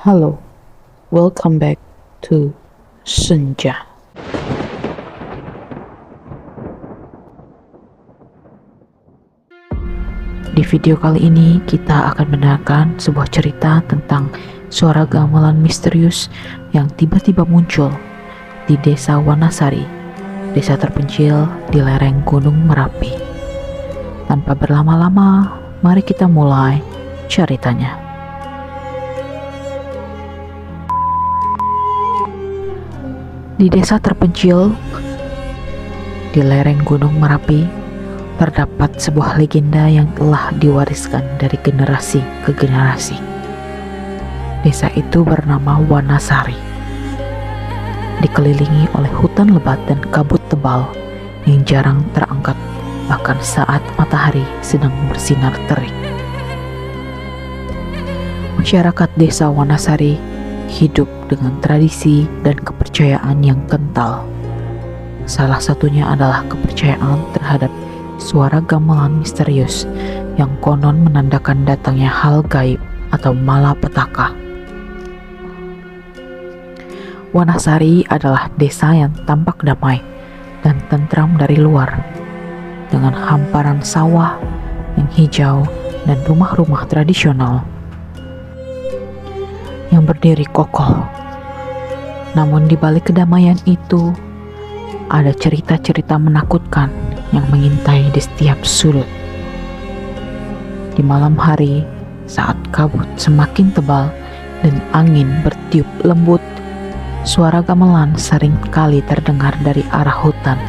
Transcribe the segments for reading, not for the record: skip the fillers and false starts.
Hello, welcome back to Senja. Di video kali ini kita akan mendengarkan sebuah cerita tentang suara gamelan misterius yang tiba-tiba muncul di desa Wanasari, desa terpencil di lereng Gunung Merapi. Tanpa berlama-lama, mari kita mulai ceritanya. Di desa terpencil di lereng Gunung Merapi terdapat sebuah legenda yang telah diwariskan dari generasi ke generasi. Desa itu bernama Wanasari, dikelilingi oleh hutan lebat dan kabut tebal yang jarang terangkat bahkan saat matahari sedang bersinar terik. Masyarakat desa Wanasari hidup dengan tradisi dan kepercayaan yang kental. Salah satunya adalah kepercayaan terhadap suara gamelan misterius yang konon menandakan datangnya hal gaib atau malapetaka. Wanasari adalah desa yang tampak damai dan tentram dari luar, dengan hamparan sawah yang hijau dan rumah-rumah tradisional yang berdiri kokoh. Namun di balik kedamaian itu, ada cerita-cerita menakutkan yang mengintai di setiap sudut. Di malam hari, saat kabut semakin tebal dan angin bertiup lembut, suara gamelan sering kali terdengar dari arah hutan.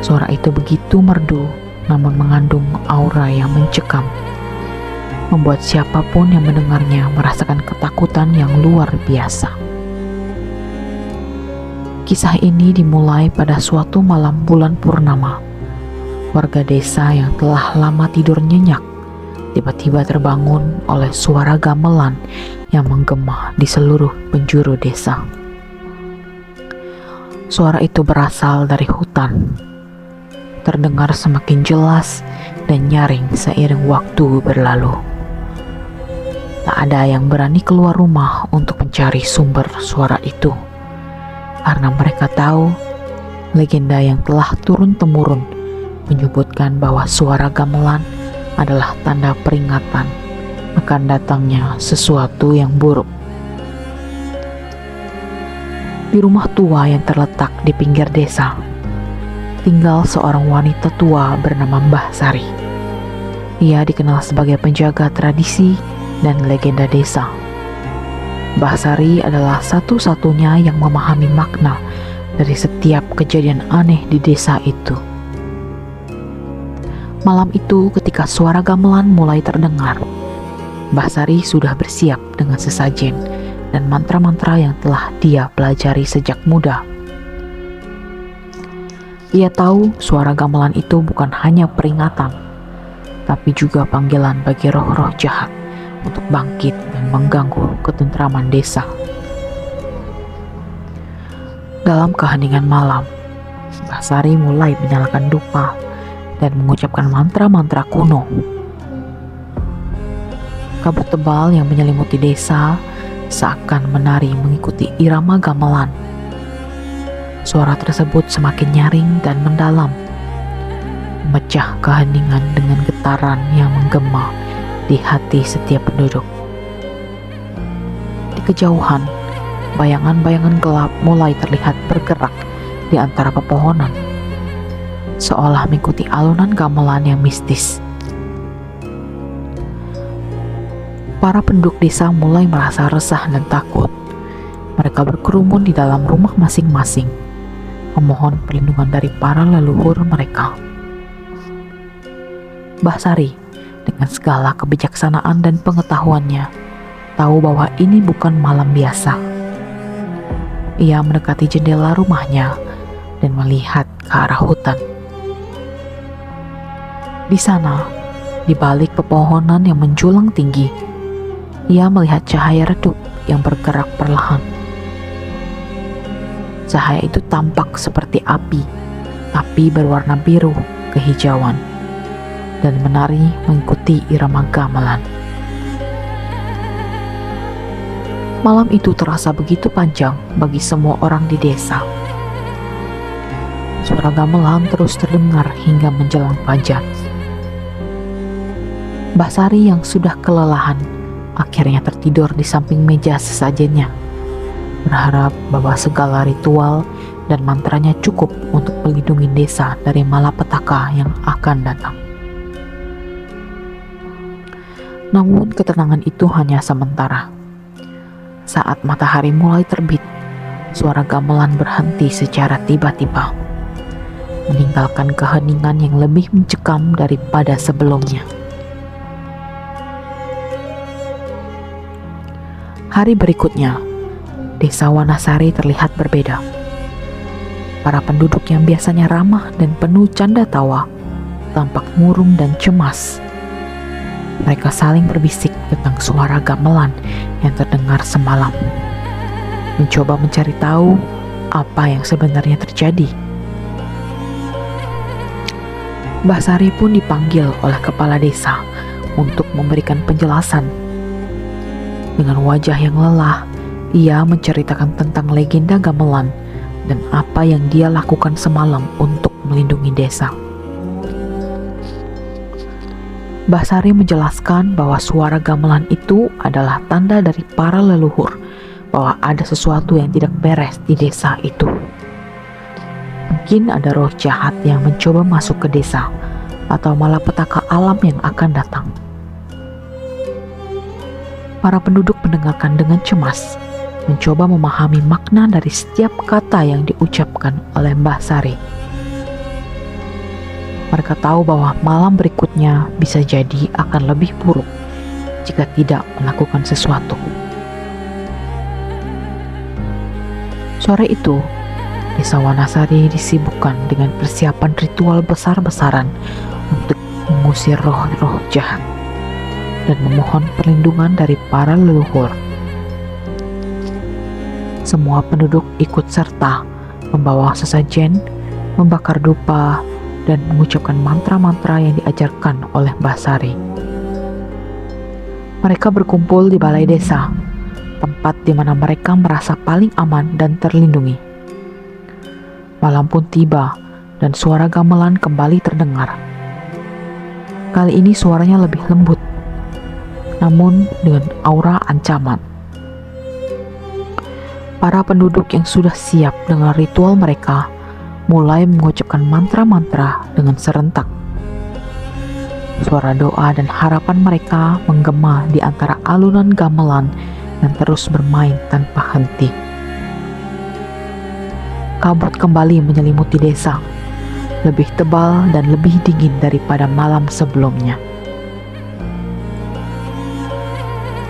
Suara itu begitu merdu, namun mengandung aura yang mencekam, membuat siapapun yang mendengarnya merasakan ketakutan yang luar biasa. Kisah ini dimulai pada suatu malam bulan purnama. Warga desa yang telah lama tidur nyenyak tiba-tiba terbangun oleh suara gamelan yang menggema di seluruh penjuru desa. Suara itu berasal dari hutan, terdengar semakin jelas dan nyaring seiring waktu berlalu. Tak ada yang berani keluar rumah untuk mencari sumber suara itu, karena mereka tahu legenda yang telah turun-temurun menyebutkan bahwa suara gamelan adalah tanda peringatan akan datangnya sesuatu yang buruk. Di rumah tua yang terletak di pinggir desa, tinggal seorang wanita tua bernama Mbah Sari. Ia dikenal sebagai penjaga tradisi dan legenda desa. Mbah Sari adalah satu-satunya yang memahami makna dari setiap kejadian aneh di desa itu. Malam itu, ketika suara gamelan mulai terdengar, Mbah Sari sudah bersiap dengan sesajen dan mantra-mantra yang telah dia pelajari sejak muda. Ia tahu suara gamelan itu bukan hanya peringatan, tapi juga panggilan bagi roh-roh jahat untuk bangkit dan mengganggu ketentraman desa. Dalam keheningan malam, Mbah Sari mulai menyalakan dupa dan mengucapkan mantra-mantra kuno. Kabut tebal yang menyelimuti desa seakan menari mengikuti irama gamelan. Suara tersebut semakin nyaring dan mendalam, memecah keheningan dengan getaran yang menggema di hati setiap penduduk. Di kejauhan, bayangan-bayangan gelap mulai terlihat bergerak di antara pepohonan, seolah mengikuti alunan gamelan yang mistis. Para penduduk desa mulai merasa resah dan takut. Mereka berkerumun di dalam rumah masing-masing, memohon perlindungan dari para leluhur mereka. Mbah Sari dengan segala kebijaksanaan dan pengetahuannya tahu bahwa ini bukan malam biasa. Ia mendekati jendela rumahnya dan melihat ke arah hutan. Di sana, di balik pepohonan yang menjulang tinggi, ia melihat cahaya redup yang bergerak perlahan. Cahaya itu tampak seperti api, tapi berwarna biru kehijauan, dan menari mengikuti irama gamelan. Malam itu terasa begitu panjang bagi semua orang di desa. Suara gamelan terus terdengar hingga menjelang fajar. Mbah Sari yang sudah kelelahan akhirnya tertidur di samping meja sesajennya, berharap bahwa segala ritual dan mantranya cukup untuk melindungi desa dari malapetaka yang akan datang. Namun ketenangan itu hanya sementara. Saat matahari mulai terbit, suara gamelan berhenti secara tiba-tiba, meninggalkan keheningan yang lebih mencekam daripada sebelumnya. Hari berikutnya, desa Wanasari terlihat berbeda. Para penduduk yang biasanya ramah dan penuh canda tawa tampak murung dan cemas. Mereka saling berbisik tentang suara gamelan yang terdengar semalam, mencoba mencari tahu apa yang sebenarnya terjadi. Mbah Sari pun dipanggil oleh kepala desa untuk memberikan penjelasan. Dengan wajah yang lelah, ia menceritakan tentang legenda gamelan dan apa yang dia lakukan semalam untuk melindungi desa. Mbah Sari menjelaskan bahwa suara gamelan itu adalah tanda dari para leluhur bahwa ada sesuatu yang tidak beres di desa itu. Mungkin ada roh jahat yang mencoba masuk ke desa atau malapetaka alam yang akan datang. Para penduduk mendengarkan dengan cemas, mencoba memahami makna dari setiap kata yang diucapkan oleh Mbah Sari. Mereka tahu bahwa malam berikutnya bisa jadi akan lebih buruk jika tidak melakukan sesuatu. Sore itu, desa Wanasari disibukkan dengan persiapan ritual besar-besaran untuk mengusir roh-roh jahat dan memohon perlindungan dari para leluhur. Semua penduduk ikut serta membawa sesajen, membakar dupa, dan mengucapkan mantra-mantra yang diajarkan oleh Mbah Sari. Mereka berkumpul di balai desa, tempat di mana mereka merasa paling aman dan terlindungi. Malam pun tiba dan suara gamelan kembali terdengar. Kali ini suaranya lebih lembut, namun dengan aura ancaman. Para penduduk yang sudah siap dengan ritual mereka mulai mengucapkan mantra-mantra dengan serentak. Suara doa dan harapan mereka menggema di antara alunan gamelan yang terus bermain tanpa henti. Kabut kembali menyelimuti desa, lebih tebal dan lebih dingin daripada malam sebelumnya.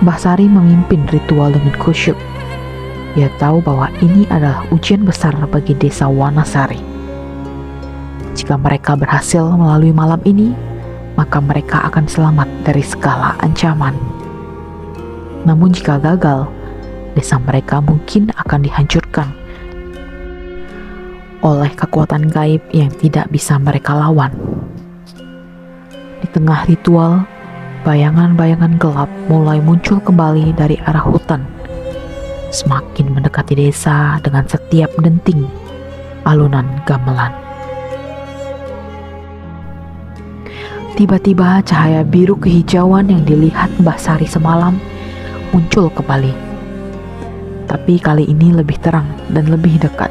Mbah Sari memimpin ritual dengan khusyuk. Dia tahu bahwa ini adalah ujian besar bagi desa Wanasari. Jika mereka berhasil melalui malam ini, maka mereka akan selamat dari segala ancaman. Namun jika gagal, desa mereka mungkin akan dihancurkan oleh kekuatan gaib yang tidak bisa mereka lawan. Di tengah ritual, bayangan-bayangan gelap mulai muncul kembali dari arah hutan, semakin mendekati desa dengan setiap denting alunan gamelan. Tiba-tiba cahaya biru kehijauan yang dilihat Mbah Sari semalam muncul kembali. Tapi kali ini lebih terang dan lebih dekat.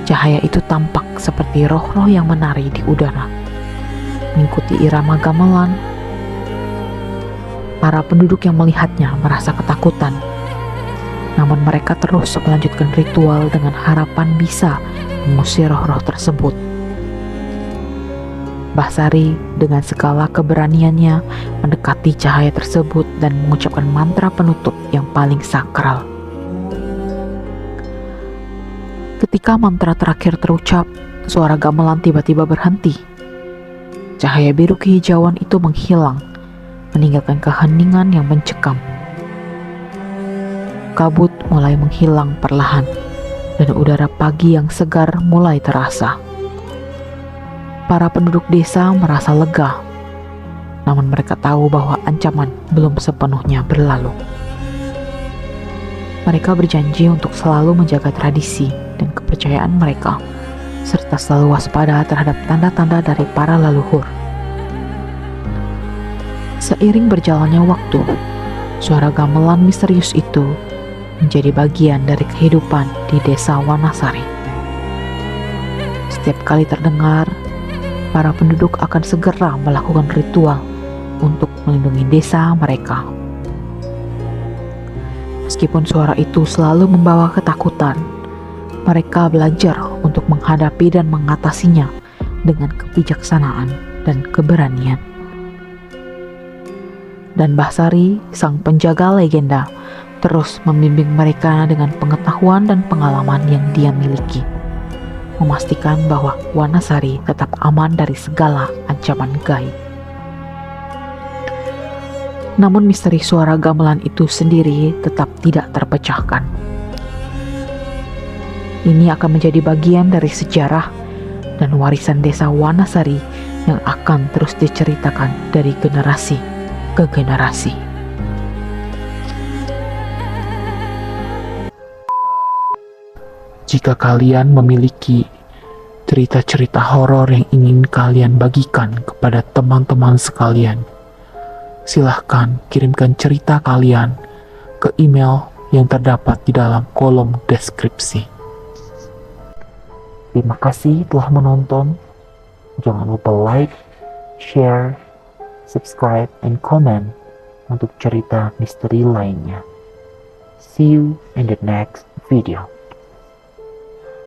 Cahaya itu tampak seperti roh-roh yang menari di udara, mengikuti irama gamelan. Para penduduk yang melihatnya merasa ketakutan. Namun mereka terus melanjutkan ritual dengan harapan bisa mengusir roh-roh tersebut. Mbah Sari dengan segala keberaniannya mendekati cahaya tersebut dan mengucapkan mantra penutup yang paling sakral. Ketika mantra terakhir terucap, suara gamelan tiba-tiba berhenti. Cahaya biru kehijauan itu menghilang, meninggalkan keheningan yang mencekam. Kabut mulai menghilang perlahan, dan udara pagi yang segar mulai terasa. Para penduduk desa merasa lega, namun mereka tahu bahwa ancaman belum sepenuhnya berlalu. Mereka berjanji untuk selalu menjaga tradisi dan kepercayaan mereka, serta selalu waspada terhadap tanda-tanda dari para leluhur. Seiring berjalannya waktu, suara gamelan misterius itu menjadi bagian dari kehidupan di desa Wanasari. Setiap kali terdengar, para penduduk akan segera melakukan ritual untuk melindungi desa mereka. Meskipun suara itu selalu membawa ketakutan, mereka belajar untuk menghadapi dan mengatasinya dengan kebijaksanaan dan keberanian. Dan Mbah Sari, sang penjaga legenda, terus membimbing mereka dengan pengetahuan dan pengalaman yang dia miliki, memastikan bahwa Wanasari tetap aman dari segala ancaman gaib. Namun misteri suara gamelan itu sendiri tetap tidak terpecahkan. Ini akan menjadi bagian dari sejarah dan warisan desa Wanasari yang akan terus diceritakan dari generasi ke generasi. Jika kalian memiliki cerita-cerita horor yang ingin kalian bagikan kepada teman-teman sekalian, silahkan kirimkan cerita kalian ke email yang terdapat di dalam kolom deskripsi. Terima kasih telah menonton. Jangan lupa like, share, subscribe, and comment untuk cerita misteri lainnya. See you in the next video.